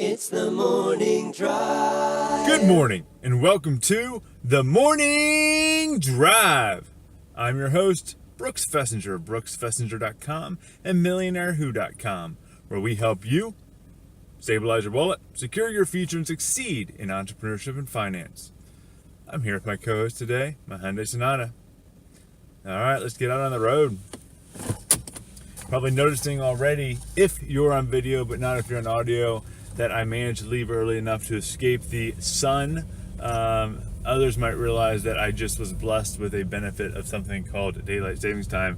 It's the morning drive. Good morning, and welcome to the Morning Drive. I'm your host, Brooks Fiesinger of brooksfiesinger.com and MillionaireWho.com, where we help you stabilize your wallet, secure your future, and succeed in entrepreneurship and finance. I'm here with my co-host today, my Hyundai Sonata. All right, let's get out on the road. Probably noticing already, if you're on video but not if you're on audio, that I managed to leave early enough to escape the sun. Others might realize that I just was blessed with a benefit of something called daylight savings time,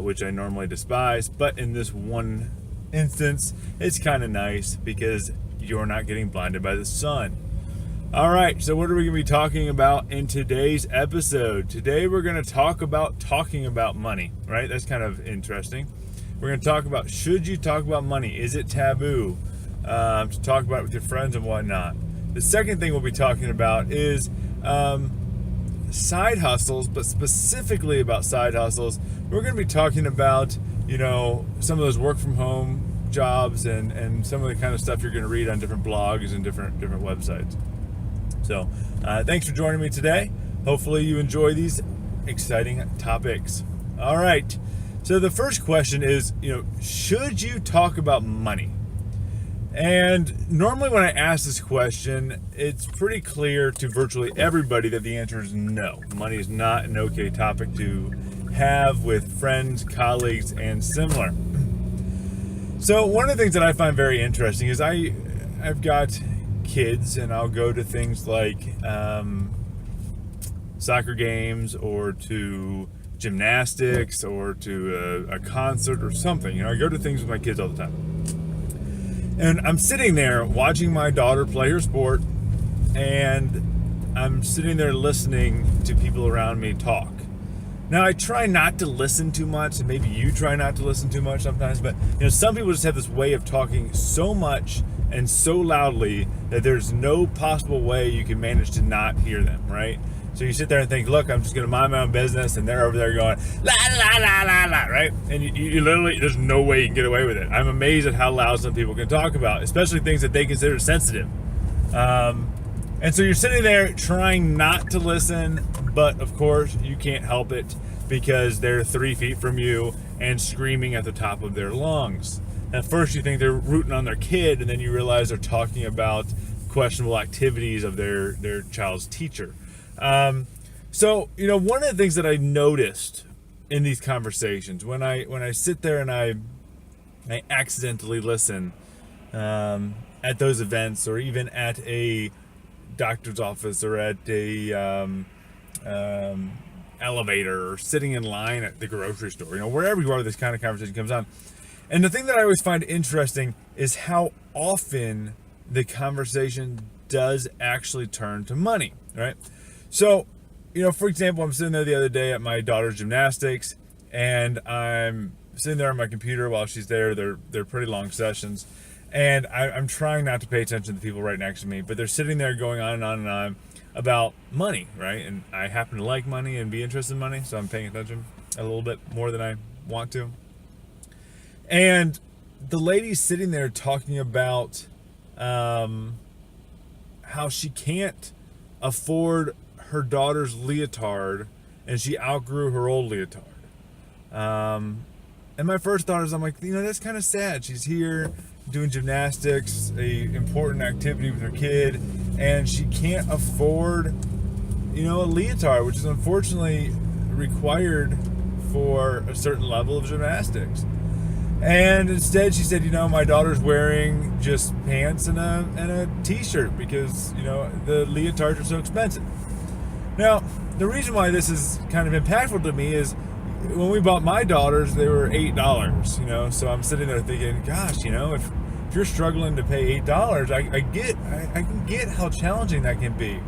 which I normally despise. But in this one instance, it's kind of nice because you're not getting blinded by the sun. All right, so what are we going to be talking about in today's episode? Today we're going to talk about talking about money, right? That's kind of interesting. We're going to talk about, should you talk about money? Is it taboo to talk about it with your friends and whatnot? The second thing we'll be talking about is side hustles, but specifically about side hustles. We're going to be talking about, some of those work from home jobs and some of the kind of stuff you're going to read on different blogs and different websites. So thanks for joining me today. Hopefully you enjoy these exciting topics. All right. So the first question is, should you talk about money? And normally when I ask this question, it's pretty clear to virtually everybody that the answer is no. Money is not an okay topic to have with friends, colleagues, and similar. So one of the things that I find very interesting is I've got kids, and I'll go to things like soccer games or to gymnastics or to a concert or something. I go to things with my kids all the time. And I'm sitting there watching my daughter play her sport, and I'm sitting there listening to people around me talk. Now, I try not to listen too much, and maybe you try not to listen too much sometimes, but some people just have this way of talking so much and so loudly that there's no possible way you can manage to not hear them, right? So you sit there and think, look, I'm just going to mind my own business, and they're over there going, la, la, la, la, la, right? And you literally, there's no way you can get away with it. I'm amazed at how loud some people can talk about, especially things that they consider sensitive. And so you're sitting there trying not to listen, but of course you can't help it because they're 3 feet from you and screaming at the top of their lungs. At first you think they're rooting on their kid, and then you realize they're talking about questionable activities of their child's teacher. So one of the things that I noticed in these conversations when I sit there and I accidentally listen at those events, or even at a doctor's office, or at a elevator, or sitting in line at the grocery store, wherever you are, this kind of conversation comes on. And the thing that I always find interesting is how often the conversation does actually turn to money, right? So, for example, I'm sitting there the other day at my daughter's gymnastics, and I'm sitting there on my computer while she's there. They're pretty long sessions, and I'm trying not to pay attention to the people right next to me, but they're sitting there going on and on and on about money, right? And I happen to like money and be interested in money, so I'm paying attention a little bit more than I want to. And the lady's sitting there talking about how she can't afford her daughter's leotard, and she outgrew her old leotard. And my first thought is, I'm like, that's kind of sad. She's here doing gymnastics, a important activity with her kid, and she can't afford, a leotard, which is unfortunately required for a certain level of gymnastics. And instead she said, my daughter's wearing just pants and a t-shirt because, the leotards are so expensive. Now, the reason why this is kind of impactful to me is when we bought my daughters, they were $8, so I'm sitting there thinking, gosh, if you're struggling to pay $8, I can get how challenging that can be.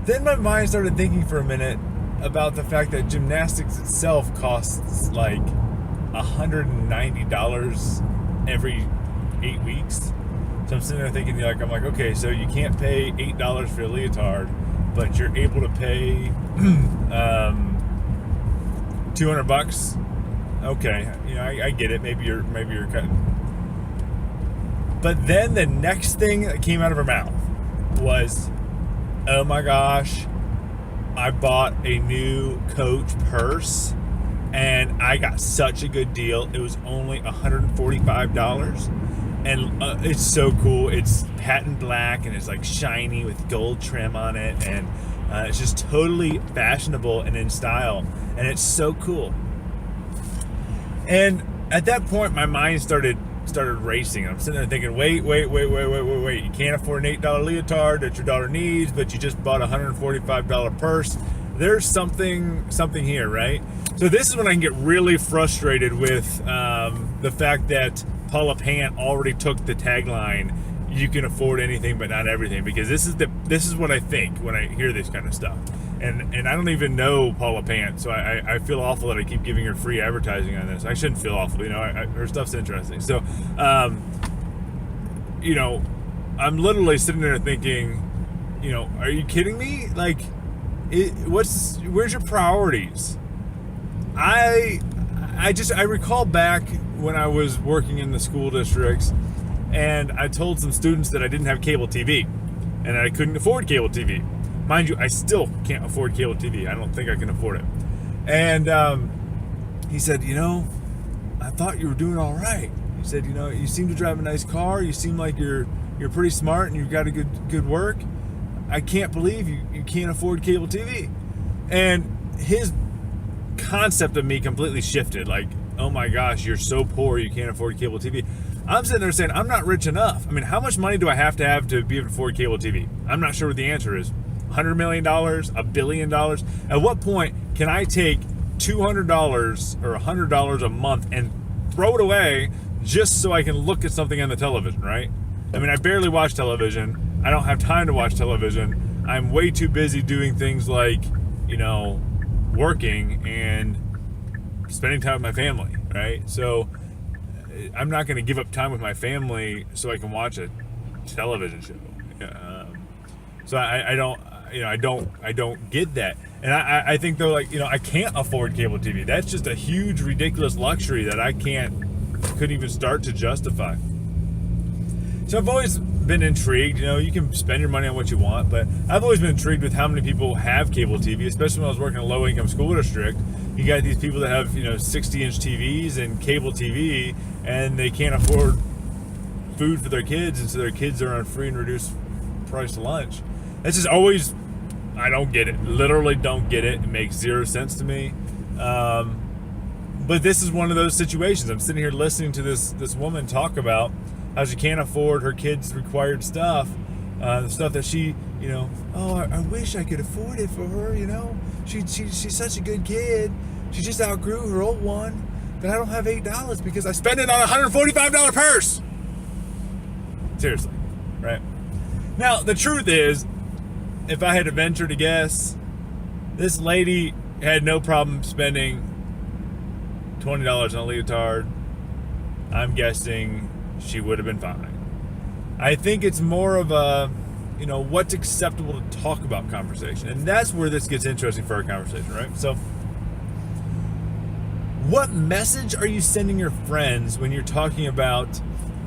Then my mind started thinking for a minute about the fact that gymnastics itself costs like $190 every 8 weeks. So I'm sitting there thinking, I'm like, okay, so you can't pay $8 for a leotard, but you're able to pay $200. Okay, I get it. Maybe you're cutting. But then the next thing that came out of her mouth was, oh my gosh, I bought a new Coach purse and I got such a good deal. It was only $145. And it's so cool. It's patent black and it's like shiny with gold trim on it. And it's just totally fashionable and in style. And it's so cool. And at that point, my mind started racing. I'm sitting there thinking, wait. You can't afford an $8 leotard that your daughter needs, but you just bought a $145 purse. There's something here, right? So this is when I can get really frustrated with the fact that Paula Pant already took the tagline, you can afford anything but not everything, because this is what I think when I hear this kind of stuff. And I don't even know Paula Pant, so I feel awful that I keep giving her free advertising on this. I shouldn't feel awful, her stuff's interesting. So, I'm literally sitting there thinking, are you kidding me? Like, where's your priorities? I recall back when I was working in the school districts, and I told some students that I didn't have cable TV, and I couldn't afford cable TV. Mind you, I still can't afford cable TV. I don't think I can afford it. And he said, I thought you were doing all right. He said, you seem to drive a nice car. You seem like you're pretty smart and you've got a good work. I can't believe you can't afford cable TV. And his concept of me completely shifted. Like, oh my gosh, you're so poor you can't afford cable TV. I'm sitting there saying, I'm not rich enough. I mean, how much money do I have to be able to afford cable TV? I'm not sure what the answer is. $100 million, $1 billion. At what point can I take $200 or $100 a month and throw it away just so I can look at something on the television, right? I mean, I barely watch television. I don't have time to watch television. I'm way too busy doing things like, working and spending time with my family, right? So I'm not going to give up time with my family so I can watch a television show. So I don't get that. And I think though, I can't afford cable TV. That's just a huge, ridiculous luxury that I couldn't even start to justify. So I've always been intrigued. You can spend your money on what you want, but I've always been intrigued with how many people have cable TV, especially when I was working in a low-income school district. You got these people that have 60-inch TVs and cable TV, and they can't afford food for their kids, and so their kids are on free and reduced price lunch. This is always, I don't get it. Literally don't get it. It makes zero sense to me. But this is one of those situations. I'm sitting here listening to this woman talk about how she can't afford her kids' required stuff, the stuff that she, I wish I could afford it for her. She's such a good kid. She just outgrew her old one, but I don't have $8 because I spent it on a $145 purse. Seriously, right? Now the truth is, if I had to venture to guess, this lady had no problem spending $20 on a leotard. I'm guessing she would have been fine. I think it's more of a, what's acceptable to talk about conversation. And that's where this gets interesting for our conversation, right? So, what message are you sending your friends when you're talking about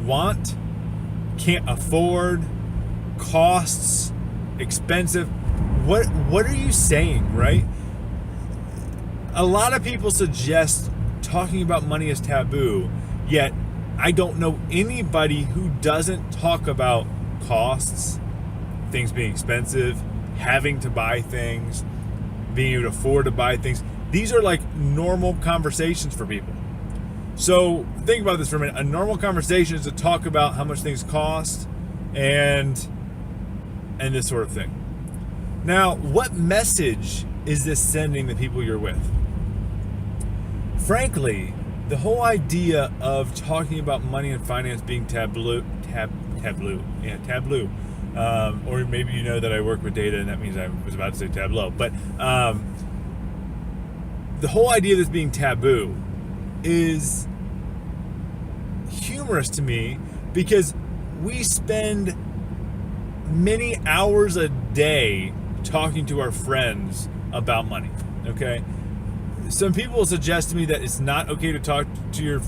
want, can't afford, costs, expensive? What are you saying, right? A lot of people suggest talking about money is taboo, yet I don't know anybody who doesn't talk about costs, things being expensive, having to buy things, being able to afford to buy things. These are like normal conversations for people. So think about this for a minute. A normal conversation is to talk about how much things cost and this sort of thing. Now, what message is this sending the people you're with? Frankly, the whole idea of talking about money and finance being taboo, or maybe that I work with data and that means I was about to say tableau, but the whole idea of this being taboo is humorous to me because we spend many hours a day talking to our friends about money, okay? Some people suggest to me that it's not okay to talk to your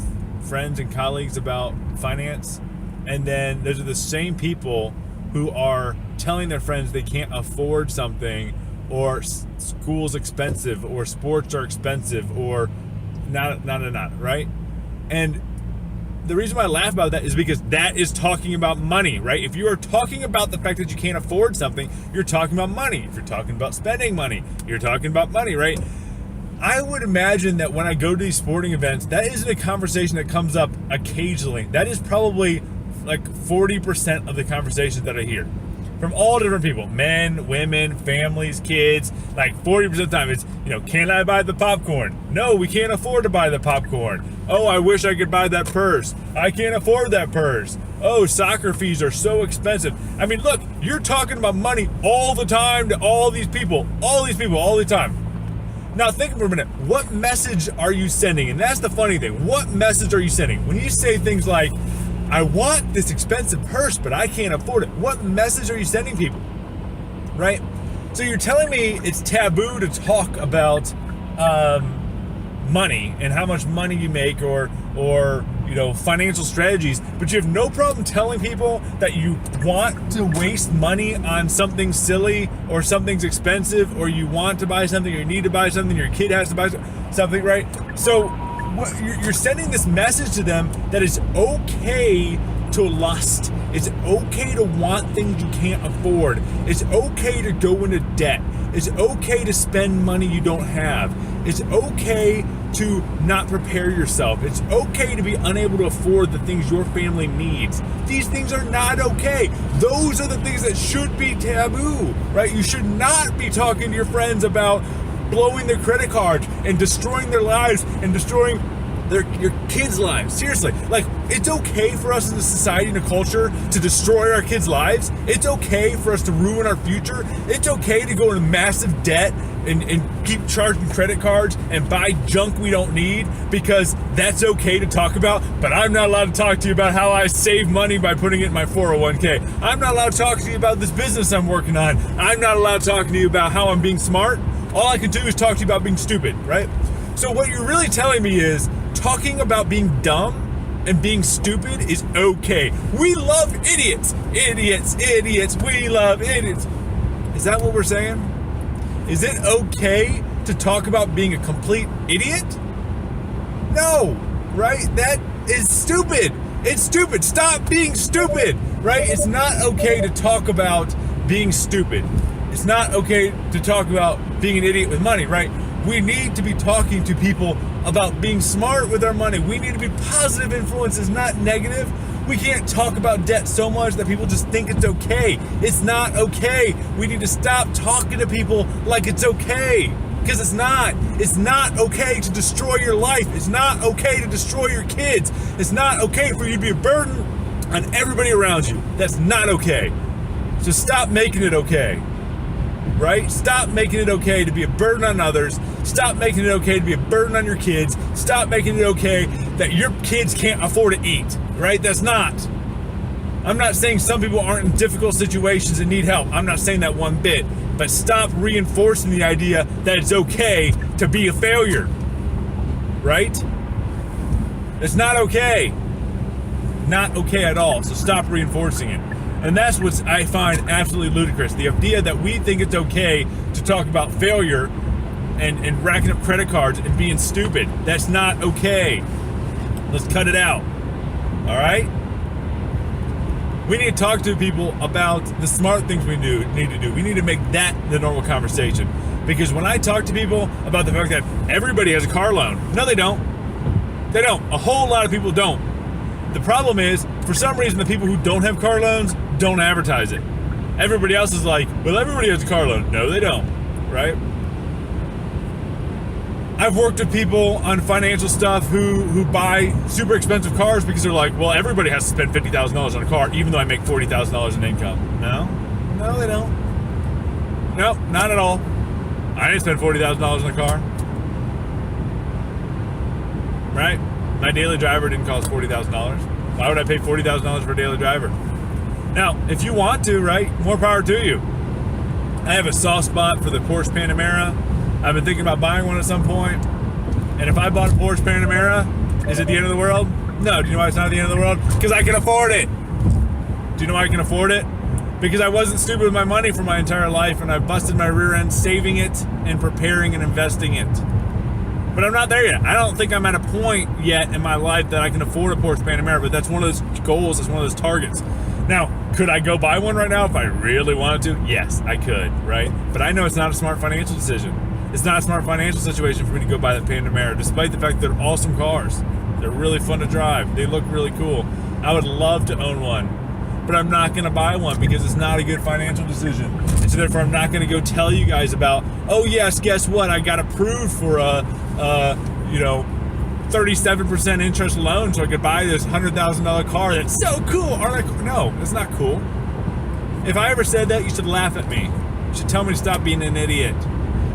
friends and colleagues about finance. And then those are the same people who are telling their friends they can't afford something, or school's expensive, or sports are expensive, or not, right? And the reason why I laugh about that is because that is talking about money, right? If you are talking about the fact that you can't afford something, you're talking about money. If you're talking about spending money, you're talking about money, right? I would imagine that when I go to these sporting events, that isn't a conversation that comes up occasionally. That is probably like 40% of the conversations that I hear from all different people, men, women, families, kids. Like 40% of the time it's, can I buy the popcorn? No, we can't afford to buy the popcorn. Oh, I wish I could buy that purse. I can't afford that purse. Oh, soccer fees are so expensive. I mean, look, you're talking about money all the time to all these people, all the time. Now think for a minute, what message are you sending? And that's the funny thing. What message are you sending? When you say things like, I want this expensive purse, but I can't afford it. What message are you sending people? Right? So you're telling me it's taboo to talk about money and how much money you make, or financial strategies, but you have no problem telling people that you want to waste money on something silly, or something's expensive, or you want to buy something, or you need to buy something, your kid has to buy something, right? So you're sending this message to them that it's okay to lust. It's okay to want things you can't afford. It's okay to go into debt. It's okay to spend money you don't have. It's okay to not prepare yourself. It's okay to be unable to afford the things your family needs. These things are not okay. Those are the things that should be taboo, right? You should not be talking to your friends about blowing their credit cards and destroying their lives and destroying your kids' lives. Seriously, like, it's okay for us as a society and a culture to destroy our kids' lives. It's okay for us to ruin our future. It's okay to go into massive debt and keep charging credit cards and buy junk we don't need, because that's okay to talk about. But I'm not allowed to talk to you about how I save money by putting it in my 401k. I'm not allowed to talk to you about this business I'm working on. I'm not allowed to talk to you about how I'm being smart. All I can do is talk to you about being stupid, right? So what you're really telling me is talking about being dumb and being stupid is okay. We love idiots. Idiots. We love idiots. Is that what we're saying? Is it okay to talk about being a complete idiot? No, right? That is stupid. It's stupid. Stop being stupid, right? It's not okay to talk about being stupid. It's not okay to talk about being an idiot with money, right? We need to be talking to people about being smart with our money. We need to be positive influences, not negative. We can't talk about debt so much that people just think it's okay. It's not okay. We need to stop talking to people like it's okay, because it's not. It's not okay to destroy your life. It's not okay to destroy your kids. It's not okay for you to be a burden on everybody around you. That's not okay. So stop making it okay. Right? Stop making it okay to be a burden on others. Stop making it okay to be a burden on your kids. Stop making it okay that your kids can't afford to eat. Right? That's not. I'm not saying some people aren't in difficult situations and need help. I'm not saying that one bit. But stop reinforcing the idea that it's okay to be a failure. Right? It's not okay. Not okay at all. So stop reinforcing it. And that's what I find absolutely ludicrous. The idea that we think it's okay to talk about failure and racking up credit cards and being stupid. That's not okay. Let's cut it out. All right? We need to talk to people about the smart things we need to do. We need to make that the normal conversation. Because when I talk to people about the fact that everybody has a car loan, no, they don't. They don't. A whole lot of people don't. The problem is, for some reason, the people who don't have car loans don't advertise it. Everybody else is like, well, everybody has a car loan. No, they don't, right? I've worked with people on financial stuff who buy super expensive cars because they're like, well, everybody has to spend $50,000 on a car, even though I make $40,000 in income. No, they don't. No, not at all. I didn't spend $40,000 on a car. Right? My daily driver didn't cost $40,000. Why would I pay $40,000 for a daily driver? Now, if you want to, right, more power to you. I have a soft spot for the Porsche Panamera. I've been thinking about buying one at some point. And if I bought a Porsche Panamera, is it the end of the world? No. Do you know why it's not the end of the world? Because I can afford it. you know why I can afford it? Because I wasn't stupid with my money for my entire life, and I busted my rear end saving it and preparing and investing it. But I'm not there yet. I don't think I'm at a point yet in my life that I can afford a Porsche Panamera, but that's one of those goals, that's one of those targets. Now, could I go buy one right now if I really wanted to? Yes, I could, right? But I know it's not a smart financial decision. It's not a smart financial situation for me to go buy that Panamera, despite the fact that they're awesome cars. They're really fun to drive. They look really cool. I would love to own one, but I'm not going to buy one because it's not a good financial decision. And so therefore, I'm not going to go tell you guys about, oh yes, guess what? I got approved for a 37% interest loan so I could buy this $100,000 car. That's so cool. No, it's not cool. If I ever said that, you should laugh at me. You should tell me to stop being an idiot.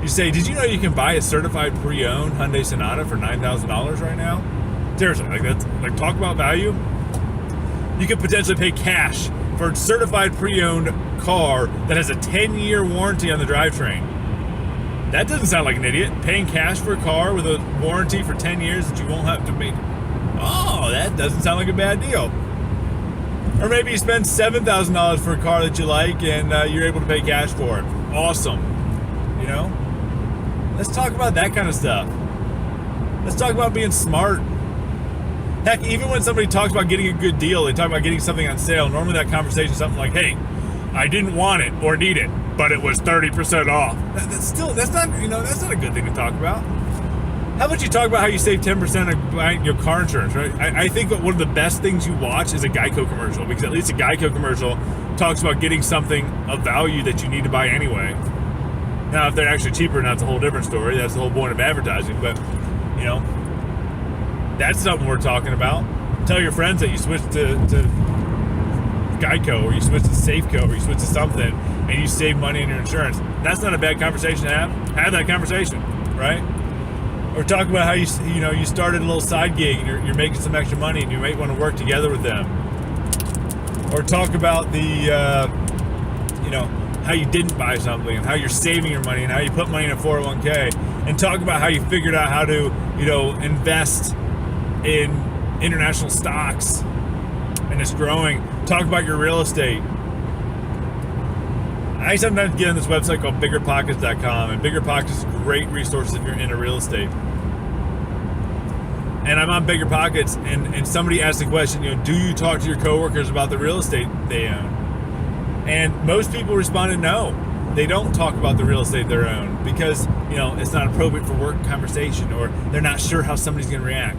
You say, did you know you can buy a certified pre-owned Hyundai Sonata for $9,000 right now? Seriously, like talk about value. You could potentially pay cash for a certified pre-owned car that has a 10-year warranty on the drivetrain. That doesn't sound like an idiot. Paying cash for a car with a warranty for 10 years that you won't have to make. Oh, that doesn't sound like a bad deal. Or maybe you spend $7,000 for a car that you like and you're able to pay cash for it. Awesome. You know? Let's talk about that kind of stuff. Let's talk about being smart. Heck, even when somebody talks about getting a good deal, they talk about getting something on sale. Normally that conversation is something like, hey, I didn't want it or need it, but it was 30% off. That's not a good thing to talk about. How about you talk about how you save 10% on buying your car insurance, right? I think that one of the best things you watch is a Geico commercial, because at least a Geico commercial talks about getting something of value that you need to buy anyway. Now, if they're actually cheaper, that's a whole different story. That's the whole point of advertising, but, you know, that's something we're talking about. Tell your friends that you switched to Geico, or you switched to Safeco, or you switched to something, and you save money on your insurance. That's not a bad conversation to have. Have that conversation, right? Or talk about how you started a little side gig and you're making some extra money and you might want to work together with them. Or talk about the how you didn't buy something and how you're saving your money and how you put money in a 401k, and talk about how you figured out how to invest in international stocks and it's growing. Talk about your real estate. I sometimes get on this website called biggerpockets.com, and BiggerPockets is a great resource if you're into real estate. And I'm on BiggerPockets, and somebody asked the question, do you talk to your coworkers about the real estate they own? And most people responded no. They don't talk about the real estate they own because, it's not appropriate for work conversation, or they're not sure how somebody's going to react.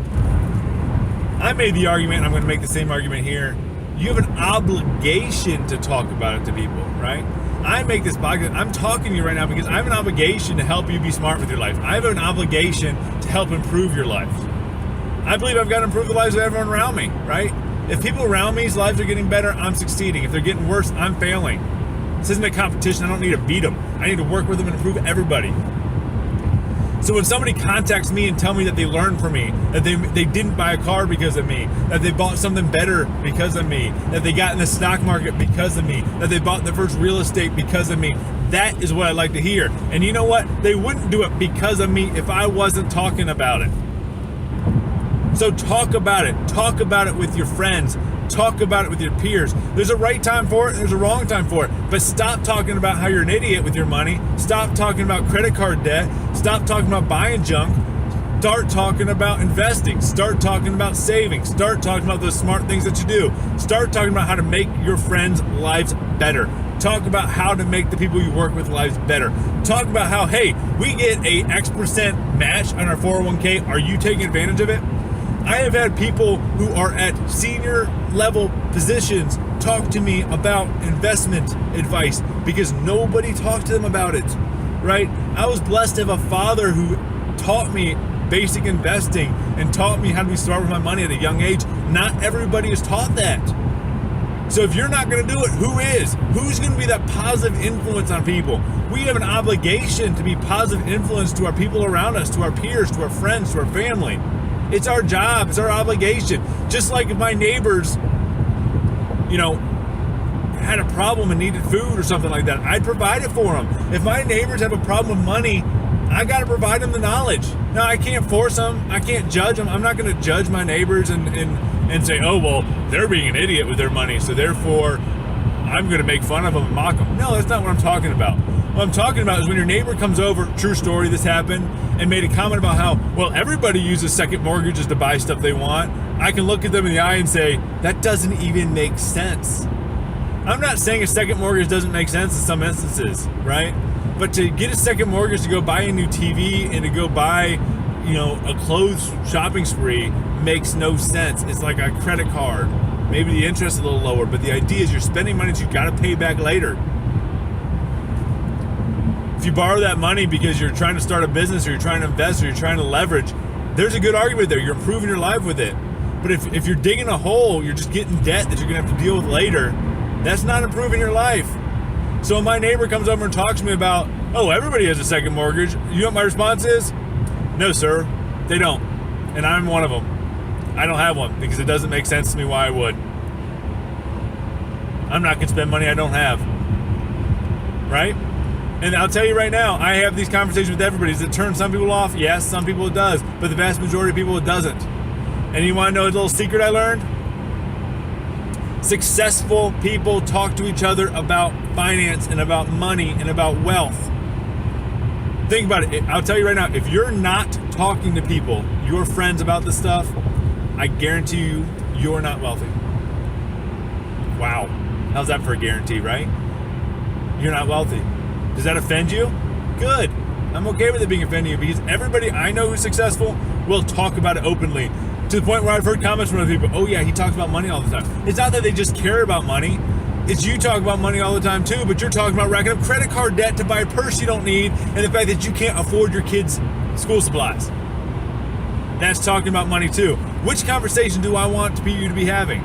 I made the argument, and I'm going to make the same argument here. You have an obligation to talk about it to people, right? I make this podcast, I'm talking to you right now because I have an obligation to help you be smart with your life. I have an obligation to help improve your life. I believe I've got to improve the lives of everyone around me, right? If people around me's lives are getting better, I'm succeeding. If they're getting worse, I'm failing. This isn't a competition. I don't need to beat them. I need to work with them and improve everybody. So when somebody contacts me and tell me that they learned from me, that they didn't buy a car because of me, that they bought something better because of me, that they got in the stock market because of me, that they bought their first real estate because of me, that is what I like to hear. And you know what? They wouldn't do it because of me if I wasn't talking about it. So talk about it. Talk about it with your friends. Talk about it with your peers. There's a right time for it, and there's a wrong time for it. But stop talking about how you're an idiot with your money. Stop talking about credit card debt. Stop talking about buying junk. Start talking about investing. Start talking about saving. Start talking about those smart things that you do. Start talking about how to make your friends' lives better. Talk about how to make the people you work with lives better. Talk about how, hey, we get a X% match on our 401k. Are you taking advantage of it? I have had people who are at senior level positions talk to me about investment advice because nobody talked to them about it, right? I was blessed to have a father who taught me basic investing and taught me how to be smart with my money at a young age. Not everybody is taught that. So if you're not going to do it, who is? Who's going to be that positive influence on people? We have an obligation to be positive influence to our people around us, to our peers, to our friends, to our family. It's our job. It's our obligation. Just like if my neighbors, had a problem and needed food or something like that, I'd provide it for them. If my neighbors have a problem with money, I got to provide them the knowledge. Now, I can't force them. I can't judge them. I'm not going to judge my neighbors and say, oh, well, they're being an idiot with their money, so therefore I'm going to make fun of them and mock them. No, that's not what I'm talking about. What I'm talking about is when your neighbor comes over, true story, this happened, and made a comment about how, well, everybody uses second mortgages to buy stuff they want. I can look at them in the eye and say, that doesn't even make sense. I'm not saying a second mortgage doesn't make sense in some instances, right? But to get a second mortgage to go buy a new TV and to go buy, a clothes shopping spree makes no sense. It's like a credit card. Maybe the interest is a little lower, but the idea is you're spending money that you got to pay back later. If you borrow that money because you're trying to start a business or you're trying to invest or you're trying to leverage, there's a good argument there. You're improving your life with it. But if you're digging a hole, you're just getting debt that you're going to have to deal with later, that's not improving your life. So when my neighbor comes over and talks to me about, oh, everybody has a second mortgage, you know what my response is? No, sir, they don't. And I'm one of them. I don't have one because it doesn't make sense to me why I would. I'm not going to spend money I don't have. Right? And I'll tell you right now, I have these conversations with everybody. Does it turn some people off? Yes, some people it does. But the vast majority of people it doesn't. And you want to know a little secret I learned? Successful people talk to each other about finance and about money and about wealth. Think about it. I'll tell you right now, if you're not talking to people, your friends about this stuff, I guarantee you, you're not wealthy. Wow. How's that for a guarantee, right? You're not wealthy. Does that offend you? Good. I'm okay with it being offending you because everybody I know who's successful will talk about it openly. To the point where I've heard comments from other people, oh yeah, he talks about money all the time. It's not that they just care about money. It's you talk about money all the time too, but you're talking about racking up credit card debt to buy a purse you don't need and the fact that you can't afford your kids' school supplies. That's talking about money too. Which conversation do I want you to be having?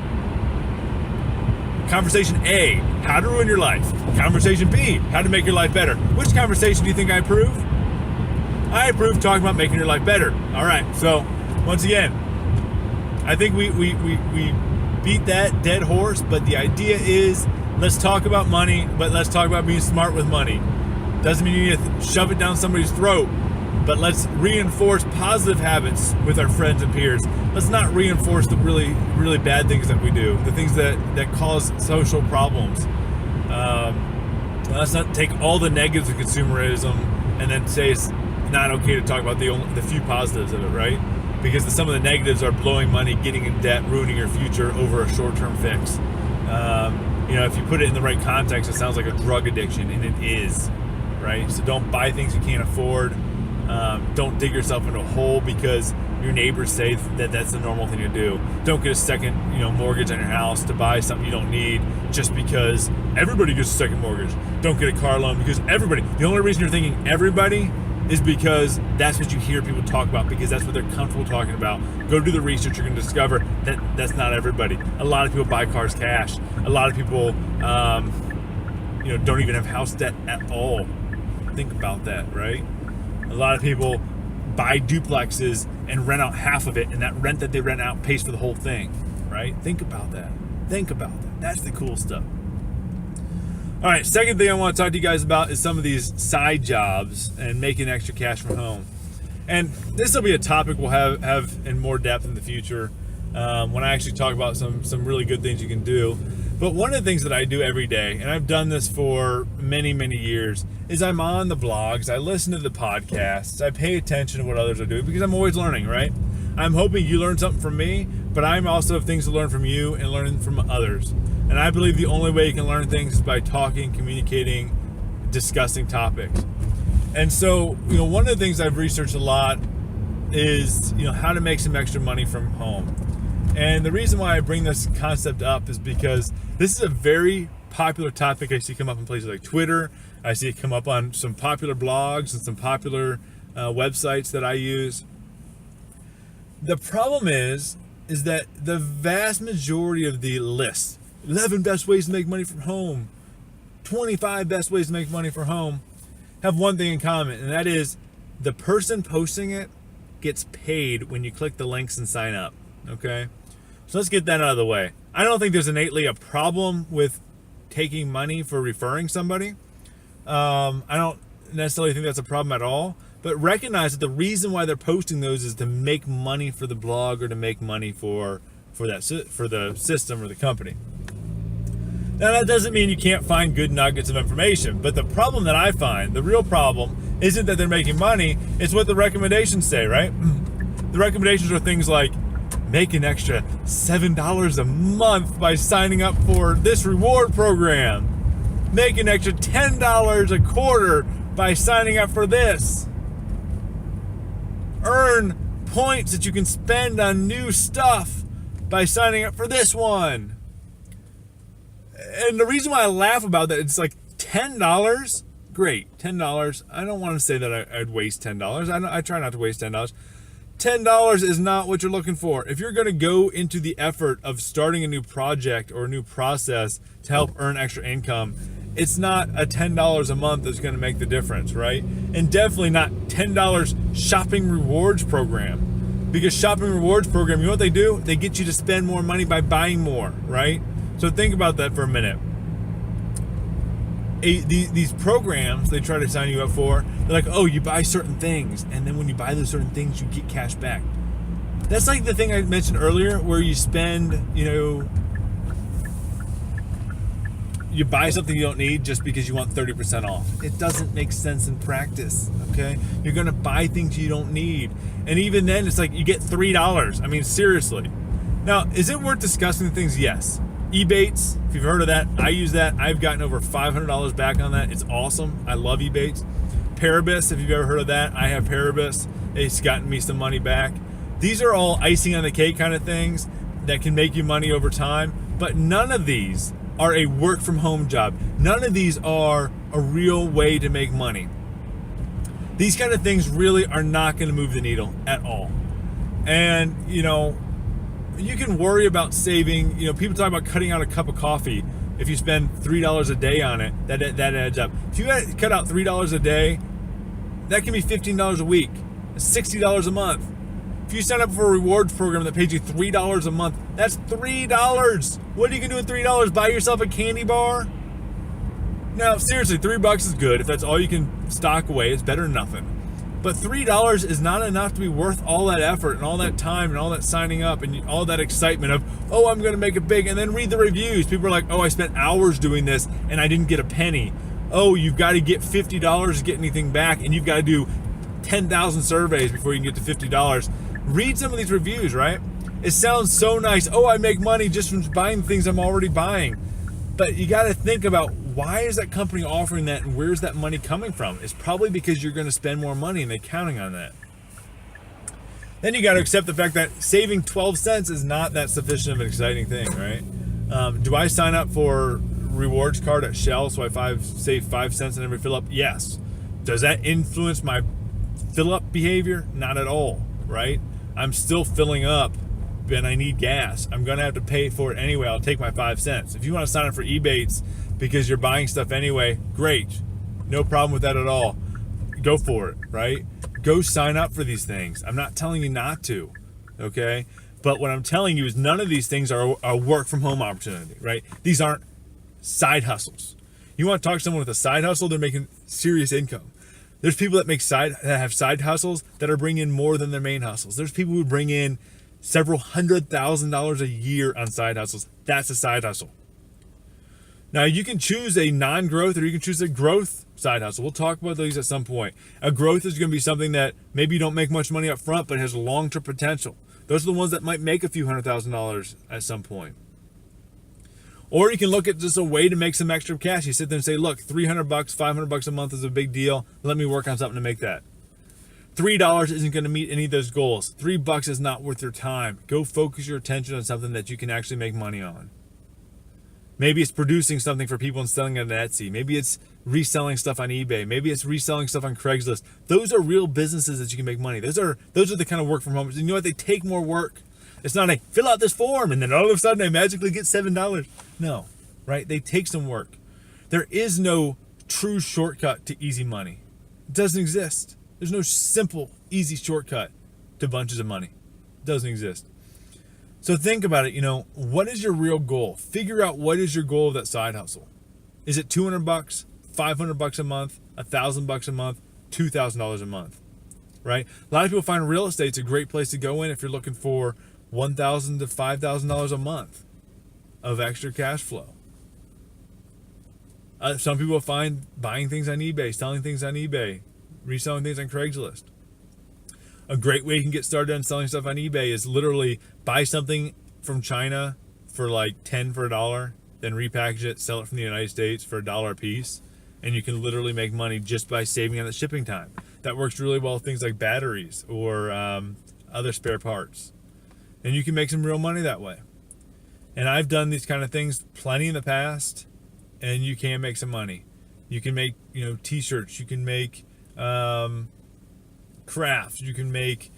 Conversation A, how to ruin your life. Conversation B, how to make your life better. Which conversation do you think I approve? I approve talking about making your life better. All right, so once again, I think we beat that dead horse, but the idea is let's talk about money, but let's talk about being smart with money. Doesn't mean you need to shove it down somebody's throat, but let's reinforce positive habits with our friends and peers. Let's not reinforce the really, really bad things that we do, the things that cause social problems. Let's not take all the negatives of consumerism and then say it's not okay to talk about the few positives of it, right? Because some of the negatives are blowing money, getting in debt, ruining your future over a short-term fix. If you put it in the right context, it sounds like a drug addiction, and it is, right? So don't buy things you can't afford. Don't dig yourself into a hole because your neighbors say that that's the normal thing to do. Don't get a second, mortgage on your house to buy something you don't need just because everybody gets a second mortgage. Don't get a car loan because everybody. The only reason you're thinking everybody is because that's what you hear people talk about because that's what they're comfortable talking about. Go do the research, you're going to discover that that's not everybody. A lot of people buy cars cash. A lot of people, don't even have house debt at all. Think about that, right? A lot of people buy duplexes and rent out half of it, and that rent that they rent out pays for the whole thing, right? Think about that. That's the cool stuff. All right, second thing I want to talk to you guys about is some of these side jobs and making extra cash from home. And this will be a topic we'll have in more depth in the future when I actually talk about some really good things you can do. But one of the things that I do every day, and I've done this for many, many years, is I'm on the blogs, I listen to the podcasts, I pay attention to what others are doing because I'm always learning, right? I'm hoping you learn something from me, but I'm also have things to learn from you and learning from others. And I believe the only way you can learn things is by talking, communicating, discussing topics. And so, one of the things I've researched a lot is, how to make some extra money from home. And the reason why I bring this concept up is because this is a very popular topic I see come up in places like Twitter. I see it come up on some popular blogs and some popular websites that I use. The problem is that the vast majority of the lists, 11 best ways to make money from home, 25 best ways to make money from home, have one thing in common, and that is the person posting it gets paid when you click the links and sign up, okay? So let's get that out of the way. I don't think there's innately a problem with taking money for referring somebody. I don't necessarily think that's a problem at all, but recognize that the reason why they're posting those is to make money for the blog or to make money for the system or the company. Now, that doesn't mean you can't find good nuggets of information, but the problem that I find, the real problem, isn't that they're making money, it's what the recommendations say, right? The recommendations are things like, make an extra $7 a month by signing up for this reward program. Make an extra $10 a quarter by signing up for this. Earn points that you can spend on new stuff by signing up for this one. And the reason why I laugh about that, it's like $10. Great, $10. I don't want to say that I'd waste $10. I try not to waste $10. $10 is not what you're looking for. If you're going to go into the effort of starting a new project or a new process to help earn extra income, it's not a $10 a month that's going to make the difference, right? And definitely not $10 shopping rewards program. Because shopping rewards program, you know what they do? They get you to spend more money by buying more, right? So think about that for a minute. These programs they try to sign you up for, they're like, oh, you buy certain things, and then when you buy those certain things, you get cash back. That's like the thing I mentioned earlier, where you spend, you buy something you don't need just because you want 30% off. It doesn't make sense in practice, okay? You're gonna buy things you don't need. And even then, it's like you get $3. I mean, seriously. Now, is it worth discussing the things? Yes. Ebates, if you've heard of that, I use that. I've gotten over $500 back on that. It's awesome. I love Ebates. Paribus, if you've ever heard of that, I have Paribus. It's gotten me some money back. These are all icing on the cake kind of things that can make you money over time, but none of these are a work from home job. None of these are a real way to make money. These kind of things really are not going to move the needle at all. And, you can worry about saving, people talk about cutting out a cup of coffee. If you spend $3 a day on it, that adds up. If you cut out $3 a day, that can be $15 a week, $60 a month. If you sign up for a rewards program that pays you $3 a month, that's $3. What are you gonna do with $3? Buy yourself a candy bar? Now, seriously, $3 is good. If that's all you can stock away, it's better than nothing. But $3 is not enough to be worth all that effort and all that time and all that signing up and all that excitement of, oh, I'm going to make it big. And then read the reviews. People are like, oh, I spent hours doing this and I didn't get a penny. Oh, you've got to get $50 to get anything back, and you've got to do 10,000 surveys before you can get to $50. Read some of these reviews, right? It sounds so nice. Oh, I make money just from buying things I'm already buying. But you got to think about, why is that company offering that, and where's that money coming from? It's probably because you're going to spend more money and they're counting on that. Then you got to accept the fact that saving 12 cents is not that sufficient of an exciting thing, right? Do I sign up for rewards card at Shell so I save 5 cents on every fill up? Yes. Does that influence my fill up behavior? Not at all, right? I'm still filling up and I need gas. I'm going to have to pay for it anyway. I'll take my 5 cents. If you want to sign up for Ebates because you're buying stuff anyway, great. No problem with that at all. Go for it, right? Go sign up for these things. I'm not telling you not to, okay? But what I'm telling you is none of these things are a work from home opportunity, right? These aren't side hustles. You want to talk to someone with a side hustle, they're making serious income. There's people that have side hustles that are bringing in more than their main hustles. There's people who bring in several $100,000 a year on side hustles. That's a side hustle. Now, you can choose a non-growth or you can choose a growth side hustle. We'll talk about these at some point. A growth is going to be something that maybe you don't make much money up front, but has long-term potential. Those are the ones that might make a few $100,000 at some point. Or you can look at just a way to make some extra cash. You sit there and say, look, $300, $500 a month is a big deal. Let me work on something to make that. $3 isn't going to meet any of those goals. $3 is not worth your time. Go focus your attention on something that you can actually make money on. Maybe it's producing something for people and selling it on Etsy. Maybe it's reselling stuff on eBay. Maybe it's reselling stuff on Craigslist. Those are real businesses that you can make money. Those are the kind of work from home. And you know what? They take more work. It's not a fill out this form and then all of a sudden I magically get $7. No, right? They take some work. There is no true shortcut to easy money. It doesn't exist. There's no simple, easy shortcut to bunches of money. It doesn't exist. So think about it, what is your real goal? Figure out what is your goal of that side hustle. Is it $200, $500 a month, $1,000 a month, $2,000 a month, right? A lot of people find real estate's a great place to go in if you're looking for $1,000 to $5,000 a month of extra cash flow. Some people find buying things on eBay, selling things on eBay, reselling things on Craigslist. A great way you can get started on selling stuff on eBay is literally buy something from China for like 10 for $1, then repackage it, sell it from the United States for $1 a piece, and you can literally make money just by saving on the shipping time. That works really well with things like batteries or other spare parts. And you can make some real money that way. And I've done these kind of things plenty in the past, and you can make some money. You can make, t-shirts, you can make crafts, you can make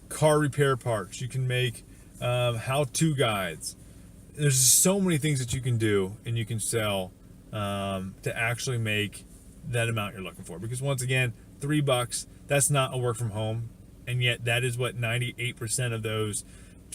car repair parts, you can make how-to guides. There's so many things that you can do and you can sell to actually make that amount you're looking for. Because once again, $3, that's not a work from home, and yet that is what 98% of those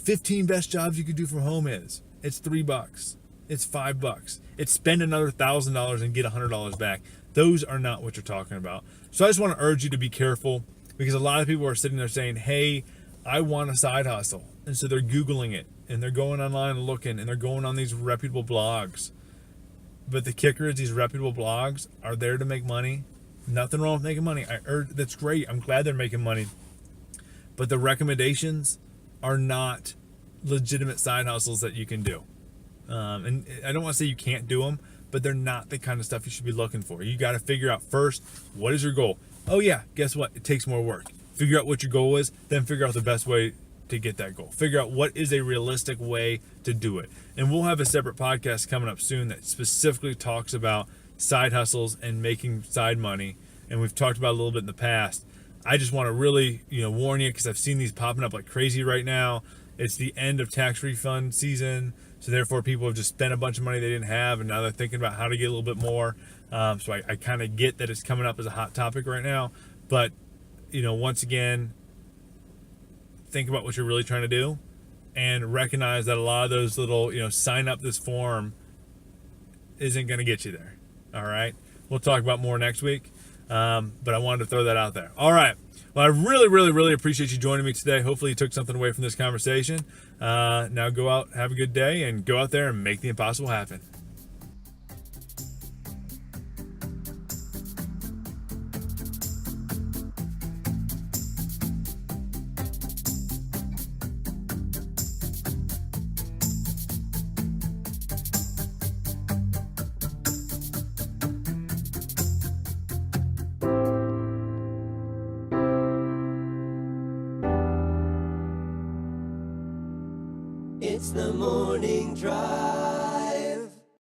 15 best jobs you could do from home is. It's $3. It's $5. It's spend another $1,000 and get $100 back. Those are not what you're talking about. So I just want to urge you to be careful, because a lot of people are sitting there saying, hey, I want a side hustle. And so they're Googling it, and they're going online and looking, and they're going on these reputable blogs. But the kicker is these reputable blogs are there to make money. Nothing wrong with making money. That's great. I'm glad they're making money. But the recommendations are not legitimate side hustles that you can do. And I don't want to say you can't do them, but they're not the kind of stuff you should be looking for. You got to figure out first, what is your goal? Oh yeah, guess what? It takes more work. Figure out what your goal is, then figure out the best way to get that goal. Figure out what is a realistic way to do it. And we'll have a separate podcast coming up soon that specifically talks about side hustles and making side money. And we've talked about it a little bit in the past. I just want to really, warn you, because I've seen these popping up like crazy right now. It's the end of tax refund season. So therefore people have just spent a bunch of money they didn't have, and now they're thinking about how to get a little bit more. So I kind of get that it's coming up as a hot topic right now. But, once again, think about what you're really trying to do, and recognize that a lot of those little, sign up this form isn't going to get you there. All right. We'll talk about more next week. But I wanted to throw that out there. All right. Well, I really, really, really appreciate you joining me today. Hopefully you took something away from this conversation. Now go out, have a good day, and go out there and make the impossible happen. It's the morning drive.